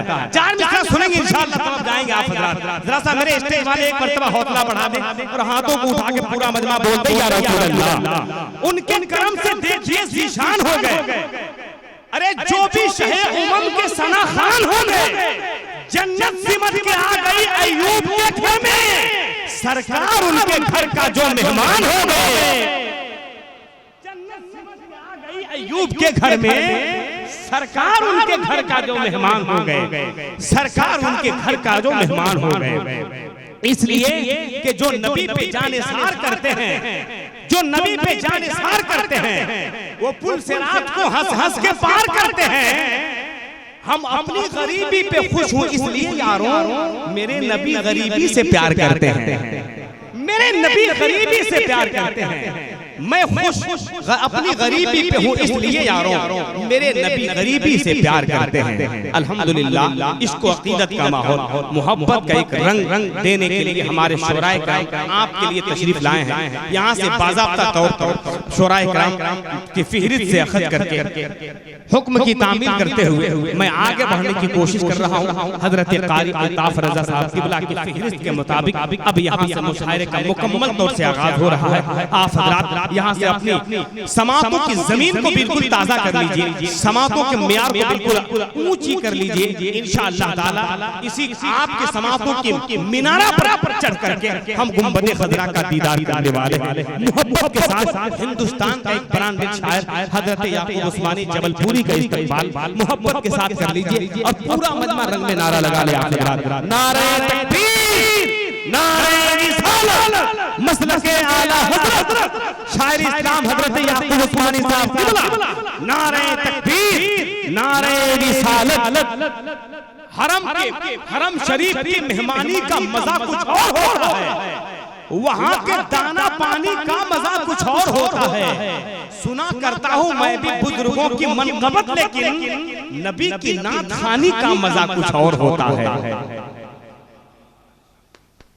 है। 4 मिसरा सुनेंगे इंशाअल्लाह, तब जाएंगे आप हजरात। जरा सा मेरे स्टेज वाले एक मर्तबा हौसला बढ़ा दें और हाथों को उठा के पूरा मजमा बोलते या रसूल अल्लाह। उनके करम से देखिए जीशान हो गए। अरे जो भी शहे उमम के सना खान हो गए, जन्नत सिमट के आ गई अय्यूब के घर में, सरकार उनके घर का जो मेहमान हो गए। जन्नत सिमट के आ गई अय्यूब के घर में, सरकार उनके घर का जो मेहमान हो गए, सरकार उनके घर का जो मेहमान हो गए। इसलिए कि जो नबी पे जानिसार करते हैं, जो नबी पे जानिसार करते हैं, वो पुल से रात को हंस हंस के पार करते हैं। हम अपनी गरीबी पे खुश हूं इसलिए यारों, मेरे नबी गरीबी से प्यार करते हैं, मेरे नबी गरीबी से प्यार करते हैं। मैं खुश अपनी गरीबी पे हूँ इसलिए यारों, मेरे नबी गरीबी से प्यार करते हैं। अल्हम्दुलिल्लाह, इसको अकीदत का माहौल, मोहब्बत का एक रंग देने के लिए हमारे शोराए कराम आपके लिए तशरीफ लाए हैं। यहाँ से बाज़ाब्ता तौर पर शोराए कराम की फिहरिस्त से अखज़ करके हुक्म की तामील करते हुए मैं आगे बढ़ने की कोशिश कर रहा हूँ। हजरत कारी अल्ताफ रज़ा साहब क़िबला की फिहरिस्त के मुताबिक अब यहाँ से मुशायरे का मुकम्मल तौर से आगाज हो रहा है। आप हजरात यहाँ से अपनी समातों की जमीन को बिल्कुल ताज़ा कर लीजिए, समातों के मियार को बिल्कुल ऊंची कर लीजिए। इंशाअल्लाह ताला इसी आपके समातों की मीनारा पर चढ़ करके हम गुंबद खजरा का दीदार करने वाले हैं। मोहब्बत के साथ हिंदुस्तान का एक ब्रांडेड शायर हजरत याकूब उस्मानी जबलपुरी का इस्तेमाल मोहब्बत के साथ कर लीजिए और पूरा मजमा रंग में नारा लगा ले। नारे तकबीर, नारे रिसालत, मसलके आला हज़रत शायर इस्लाम हजरत याकूब उस्मानी साहब क़िबला। नारे तकबीर, नारे रिसालत। हरम शरीफ की मेहमानी का मजा कुछ और होता है, वहाँ के दाना पानी का मजा कुछ और होता है। सुना करता हूँ मैं भी बुजुर्गों की मनक़बत, लेकिन नबी की नात खानी का मजा कुछ और होता है।